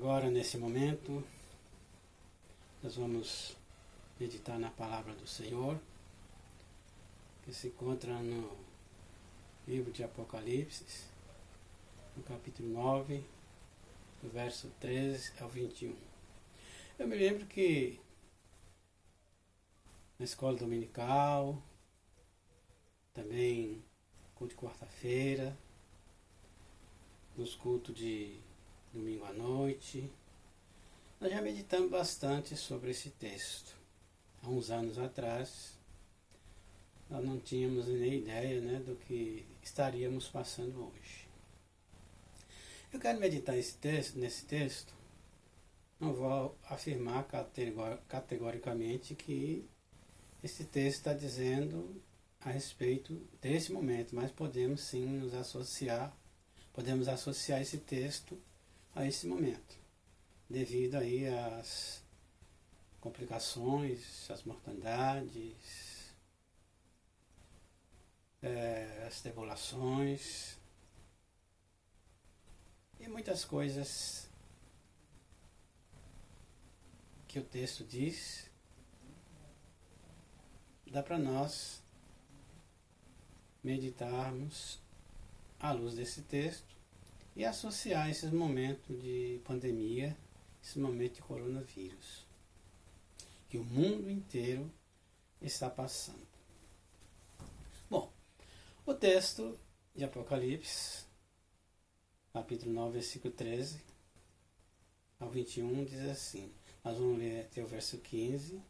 Agora, nesse momento, nós vamos meditar na palavra do Senhor, que se encontra no livro de Apocalipse, no capítulo 9, do verso 13 ao 21. Eu me lembro que na escola dominical, também culto de quarta-feira, nos cultos de domingo à noite, nós já meditamos bastante sobre esse texto. Há uns anos atrás, nós não tínhamos nem ideia, do que estaríamos passando hoje. Eu quero meditar nesse texto, não vou afirmar categoricamente que esse texto está dizendo a respeito desse momento, mas podemos sim nos associar, podemos associar esse texto a esse momento, devido aí às complicações, às mortandades, às tribulações e muitas coisas que o texto diz, dá para nós meditarmos à luz desse texto e associar esses momentos de pandemia, esse momento de coronavírus, que o mundo inteiro está passando. Bom, o texto de Apocalipse, capítulo 9, versículo 13 ao 21, diz assim. Nós vamos ler até o verso 15,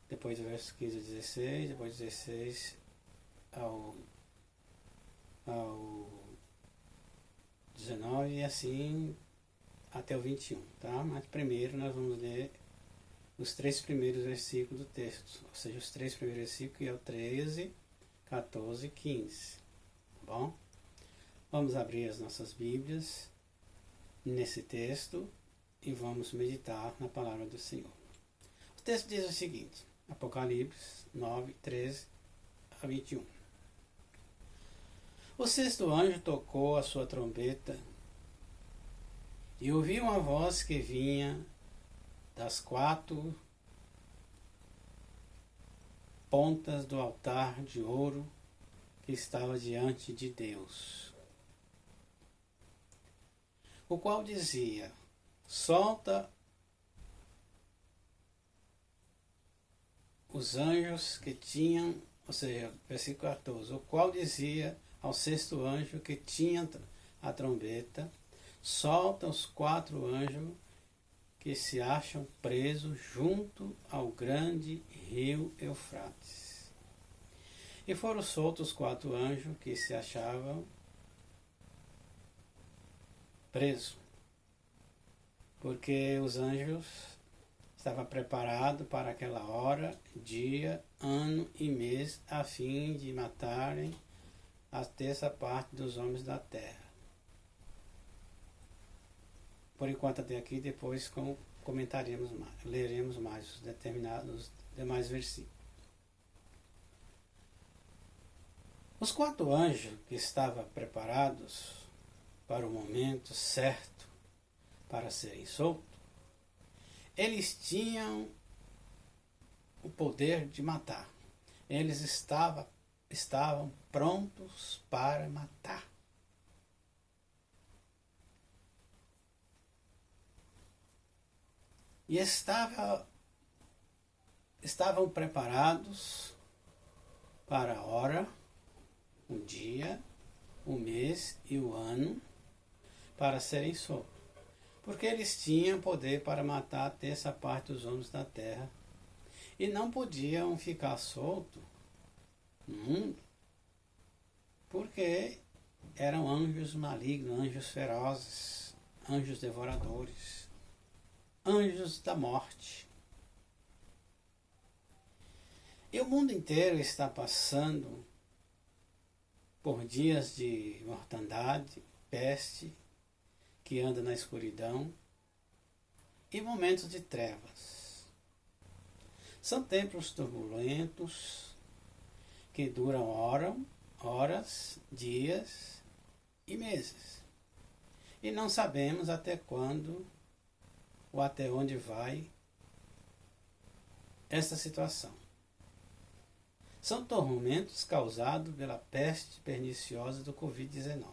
depois do verso 15 ao 16, depois do 16 ao 19 e assim até o 21, tá? Mas primeiro nós vamos ler os 3 primeiros versículos do texto, ou seja, os 3 primeiros versículos, que é o 13, 14 e 15, tá bom? Vamos abrir as nossas Bíblias nesse texto e vamos meditar na palavra do Senhor. O texto diz o seguinte, Apocalipse 9, 13 a 21. O 6º anjo tocou a sua trombeta e ouvi uma voz que vinha das 4 pontas do altar de ouro que estava diante de Deus, o qual dizia: solta os anjos que tinham, ou seja, versículo 14, o qual dizia ao 6º anjo que tinha a trombeta: solta os 4 anjos que se acham presos junto ao grande rio Eufrates. E foram soltos os 4 anjos que se achavam presos, porque os anjos estavam preparados para aquela hora, dia, ano e mês, a fim de matarem a 1/3 parte dos homens da terra. Por enquanto até aqui, depois comentaremos mais, leremos mais os demais versículos. Os 4 anjos que estavam preparados para o momento certo para serem soltos, eles tinham o poder de matar. Eles estavam prontos para matar. E estavam preparados para a hora, o dia, o mês e o ano para serem soltos. Porque eles tinham poder para matar a 1/3 parte dos homens da terra. E não podiam ficar soltos no mundo, porque eram anjos malignos, anjos ferozes, anjos devoradores, anjos da morte. E o mundo inteiro está passando por dias de mortandade, peste, que anda na escuridão, e momentos de trevas. São tempos turbulentos que duram horas, dias e meses. E não sabemos até quando ou até onde vai esta situação. São tormentos causados pela peste perniciosa do Covid-19.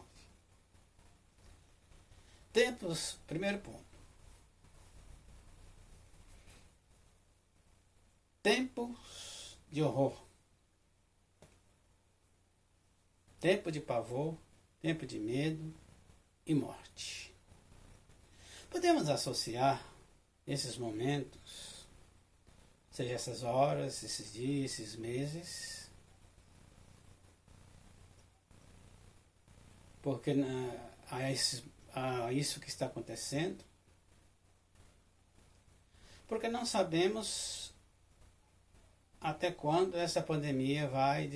Primeiro ponto. Tempos de horror. Tempo de pavor, tempo de medo e morte. Podemos associar esses momentos, seja essas horas, esses dias, esses meses, porque a isso que está acontecendo, porque não sabemos até quando essa pandemia vai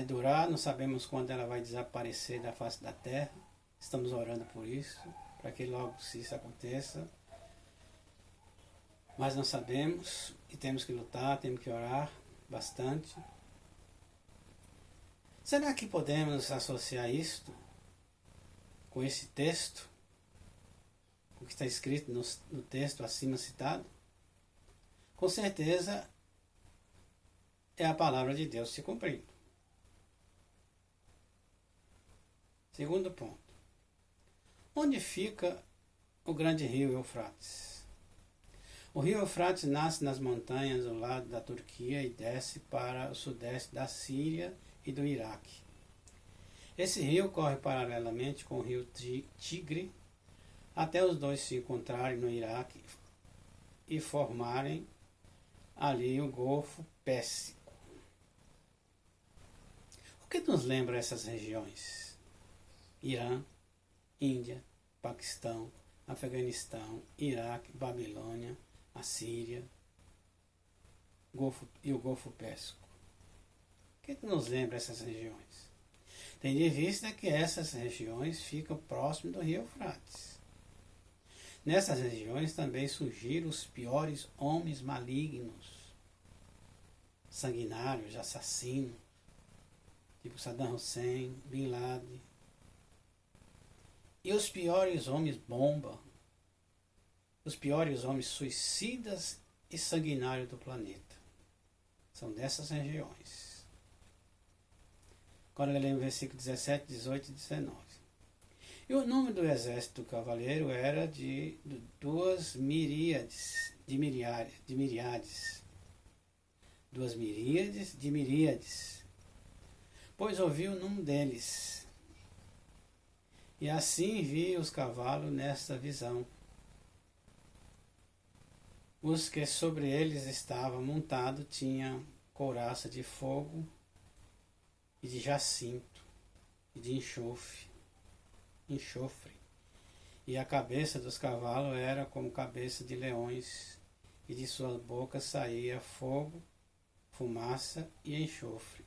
durar, não sabemos quando ela vai desaparecer da face da Terra. Estamos orando por isso, para que logo isso aconteça. Mas não sabemos e temos que lutar, temos que orar bastante. Será que podemos associar isto com esse texto, o que está escrito no texto acima citado? Com certeza é a palavra de Deus se cumprindo. Segundo ponto. Onde fica o grande rio Eufrates? O rio Eufrates nasce nas montanhas ao lado da Turquia e desce para o sudeste da Síria e do Iraque. Esse rio corre paralelamente com o rio Tigre até os dois se encontrarem no Iraque e formarem ali o Golfo Pérsico. O que nos lembra essas regiões? Irã, Índia, Paquistão, Afeganistão, Iraque, Babilônia, a Síria e o Golfo Pérsico. O que nos lembra essas regiões? Tendo em vista que essas regiões ficam próximas do rio Eufrates. Nessas regiões também surgiram os piores homens malignos, sanguinários, assassinos, tipo Saddam Hussein, Bin Laden, e os piores homens bomba, os piores homens suicidas e sanguinários do planeta. São dessas regiões. Agora lemos o versículo 17, 18 e 19. E o número do exército do cavaleiro era de 2 miríades, de miríades, pois ouvi o número deles. E assim vi os cavalos nesta visão. Os que sobre eles estavam montados tinham couraça de fogo e de jacinto e de enxofre. E a cabeça dos cavalos era como cabeça de leões, e de suas bocas saía fogo, fumaça e enxofre.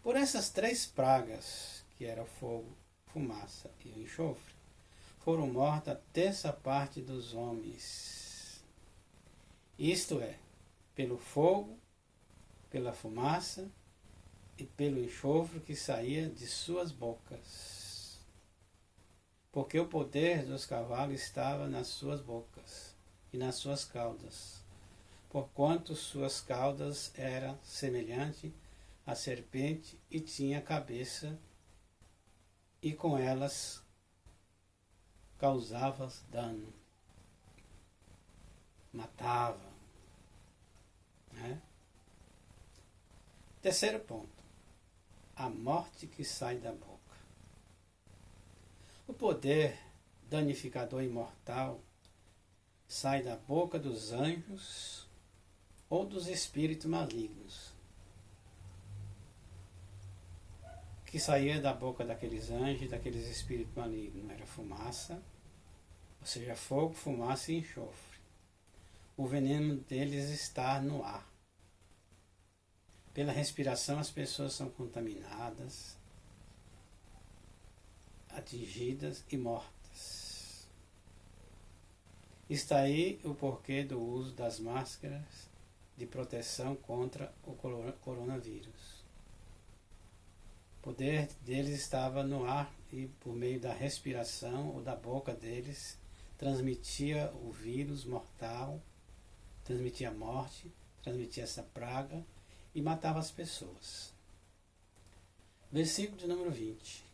Por essas 3 pragas, que era o fogo, fumaça e o enxofre, foram morta a 1/3 parte dos homens. Isto é, pelo fogo, pela fumaça e pelo enxofre que saía de suas bocas. Porque o poder dos cavalos estava nas suas bocas e nas suas caudas, porquanto suas caudas eram semelhantes à serpente e tinha cabeça, e com elas causava dano, matava. Né? Terceiro ponto, a morte que sai da boca. O poder danificador e mortal sai da boca dos anjos ou dos espíritos malignos. Que saía da boca daqueles anjos e daqueles espíritos malignos era fumaça, ou seja, fogo, fumaça e enxofre. O veneno deles está no ar. Pela respiração as pessoas são contaminadas, atingidas e mortas. Está aí o porquê do uso das máscaras de proteção contra o coronavírus. poder deles estava no ar e por meio da respiração ou da boca deles transmitia o vírus mortal, transmitia a morte, transmitia essa praga e matava as pessoas. Versículo de número 20.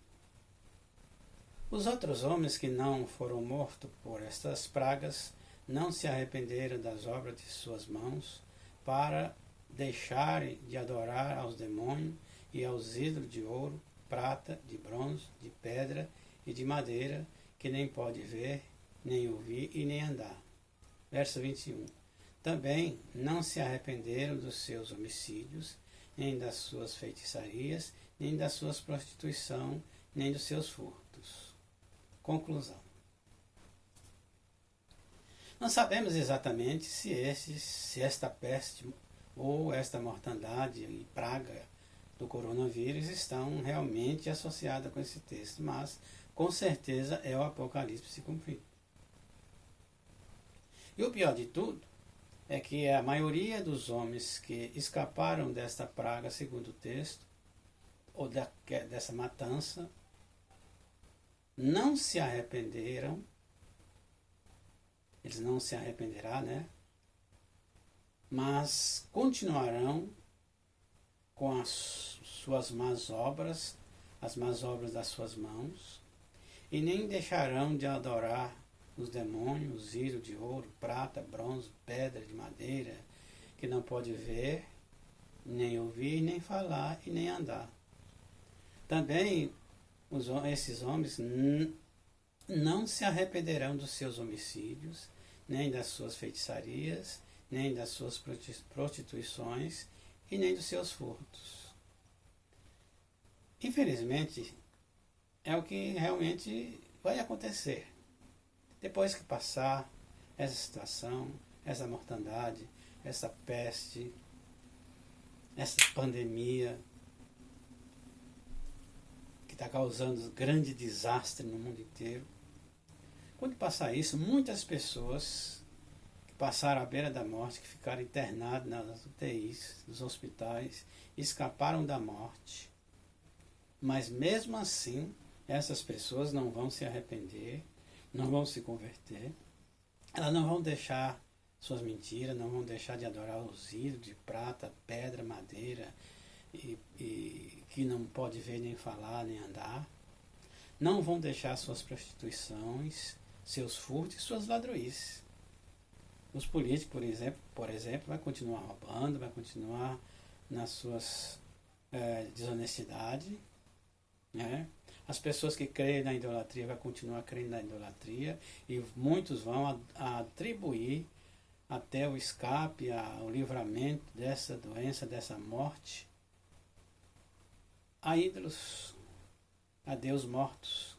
Os outros homens que não foram mortos por estas pragas não se arrependeram das obras de suas mãos para deixarem de adorar aos demônios e aos ídolos de ouro, prata, de bronze, de pedra e de madeira, que nem pode ver, nem ouvir e nem andar. Verso 21. Também não se arrependeram dos seus homicídios, nem das suas feitiçarias, nem das suas prostituição, nem dos seus furtos. Conclusão. Não sabemos exatamente se esta peste ou esta mortandade e praga do coronavírus estão realmente associadas com esse texto, mas com certeza é o Apocalipse se cumprindo. E o pior de tudo é que a maioria dos homens que escaparam desta praga, segundo o texto, ou dessa matança, não se arrependeram, eles não se arrependerão, né? Mas continuarão com as suas más obras, as más obras das suas mãos, e nem deixarão de adorar os demônios, os ídolos de ouro, prata, bronze, pedra, de madeira, que não pode ver, nem ouvir, nem falar e nem andar. Também esses homens não se arrependerão dos seus homicídios, nem das suas feitiçarias, nem das suas prostituições e nem dos seus furtos. Infelizmente, é o que realmente vai acontecer. Depois que passar essa situação, essa mortandade, essa peste, essa pandemia, que está causando grande desastre no mundo inteiro. Quando passar isso, muitas pessoas que passaram à beira da morte, que ficaram internadas nas UTIs, nos hospitais, escaparam da morte. Mas mesmo assim, essas pessoas não vão se arrepender, não vão se converter, elas não vão deixar suas mentiras, não vão deixar de adorar os ídolos de prata, pedra, madeira, e que não pode ver, nem falar, nem andar. Não vão deixar suas prostituições, seus furtos e suas ladroices. Os políticos, por exemplo, vai continuar roubando, vai continuar nas suas desonestidades, né? As pessoas que creem na idolatria vão continuar crendo na idolatria, e muitos vão atribuir até o escape, o livramento dessa doença, dessa morte, a ídolos, a Deus mortos,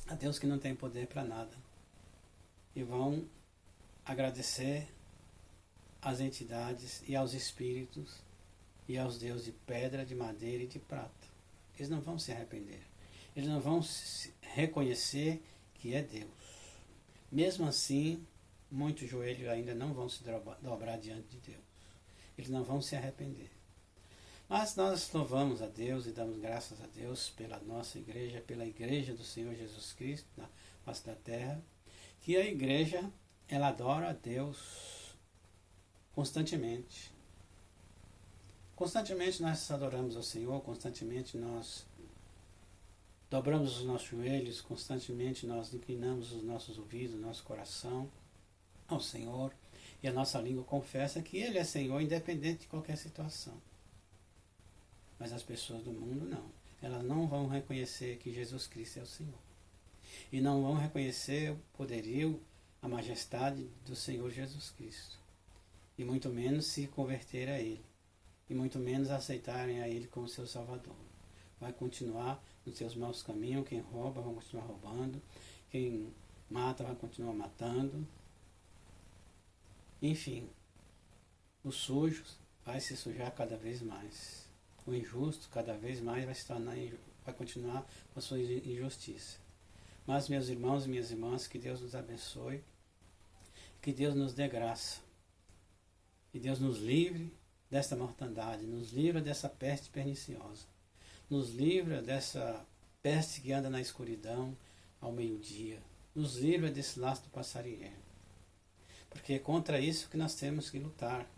a Deus que não tem poder para nada. E vão agradecer às entidades e aos espíritos e aos deuses de pedra, de madeira e de prata. Eles não vão se arrepender. Eles não vão reconhecer que é Deus. Mesmo assim, muitos joelhos ainda não vão se dobrar diante de Deus. Eles não vão se arrepender. Mas nós louvamos a Deus e damos graças a Deus pela nossa igreja, pela igreja do Senhor Jesus Cristo na face da terra, que a igreja, ela adora a Deus constantemente. Constantemente nós adoramos ao Senhor, constantemente nós dobramos os nossos joelhos, constantemente nós inclinamos os nossos ouvidos, o nosso coração ao Senhor, e a nossa língua confessa que Ele é Senhor, independente de qualquer situação. Mas as pessoas do mundo não. Elas não vão reconhecer que Jesus Cristo é o Senhor. E não vão reconhecer o poderio, a majestade do Senhor Jesus Cristo. E muito menos se converter a Ele. E muito menos aceitarem a Ele como seu Salvador. Vai continuar nos seus maus caminhos. Quem rouba vai continuar roubando. Quem mata vai continuar matando. Enfim, o sujo vai se sujar cada vez mais. O injusto cada vez mais vai continuar com a sua injustiça. Mas, meus irmãos e minhas irmãs, que Deus nos abençoe, que Deus nos dê graça, que Deus nos livre desta mortandade, nos livre dessa peste perniciosa. Nos livra dessa peste que anda na escuridão ao meio-dia. Nos livra desse laço do passarinheiro. Porque é contra isso que nós temos que lutar.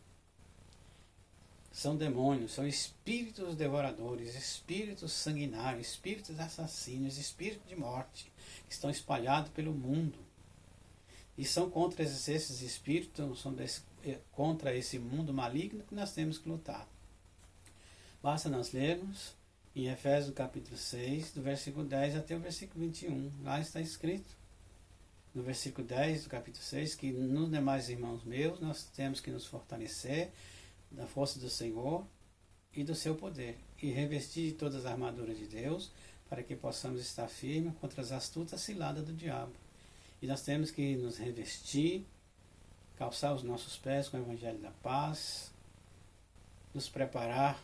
São demônios, são espíritos devoradores, espíritos sanguinários, espíritos assassinos, espíritos de morte, que estão espalhados pelo mundo. E são contra esses espíritos, contra esse mundo maligno que nós temos que lutar. Basta nós lermos em Efésios capítulo 6, do versículo 10 até o versículo 21. Lá está escrito, no versículo 10 do capítulo 6, que nos demais irmãos meus, nós temos que nos fortalecer da força do Senhor e do seu poder, e revestir de todas as armaduras de Deus, para que possamos estar firmes contra as astutas ciladas do diabo. E nós temos que nos revestir, calçar os nossos pés com o Evangelho da paz, nos preparar,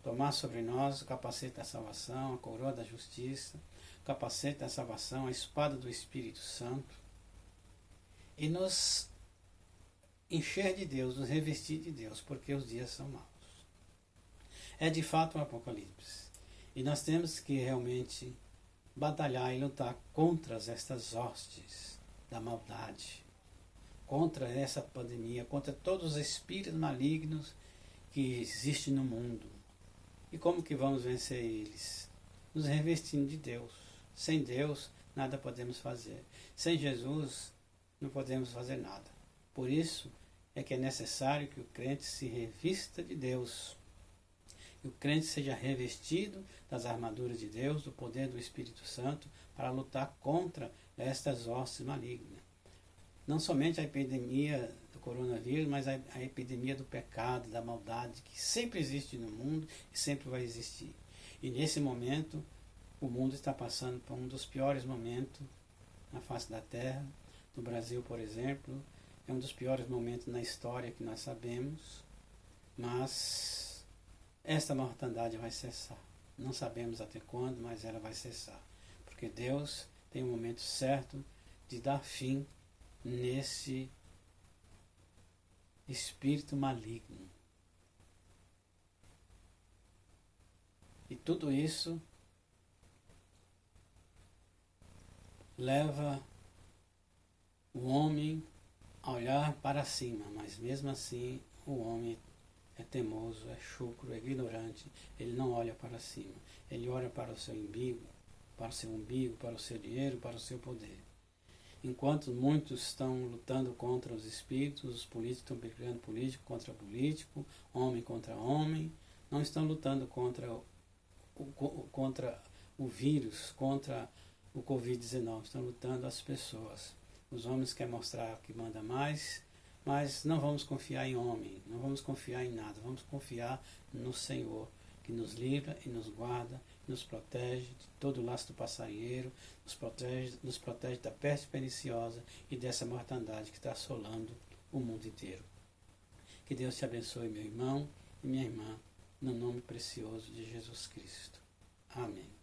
tomar sobre nós o capacete da salvação, a coroa da justiça, o capacete da salvação, a espada do Espírito Santo, e nos encher de Deus, nos revestir de Deus, porque os dias são maus. É de fato um apocalipse. E nós temos que realmente batalhar e lutar contra estas hostes da maldade, contra essa pandemia, contra todos os espíritos malignos que existem no mundo. E como que vamos vencer eles? Nos revestindo de Deus. Sem Deus, nada podemos fazer. Sem Jesus, não podemos fazer nada. Por isso é que é necessário que o crente se revista de Deus. Que o crente seja revestido das armaduras de Deus, do poder do Espírito Santo, para lutar contra estas hostes malignas. Não somente a epidemia do coronavírus, mas a epidemia do pecado, da maldade, que sempre existe no mundo e sempre vai existir. E nesse momento, o mundo está passando por um dos piores momentos na face da Terra. No Brasil, por exemplo, é um dos piores momentos na história que nós sabemos, mas esta mortandade vai cessar. Não sabemos até quando, mas ela vai cessar. Porque Deus tem um momento certo de dar fim nesse espírito maligno. E tudo isso leva o homem a olhar para cima, mas mesmo assim o homem é teimoso, é chucro, é ignorante, ele não olha para cima, ele olha para o seu umbigo, para o seu dinheiro, para o seu poder. Enquanto muitos estão lutando contra os espíritos, os políticos estão brigando político contra político, homem contra homem, não estão lutando contra o vírus, contra o Covid-19, estão lutando as pessoas. Os homens querem mostrar que manda mais, mas não vamos confiar em homem, não vamos confiar em nada, vamos confiar no Senhor, que nos livra e nos guarda, nos protege de todo o laço do passarinheiro, nos protege da peste perniciosa e dessa mortandade que está assolando o mundo inteiro. Que Deus te abençoe, meu irmão e minha irmã, no nome precioso de Jesus Cristo. Amém.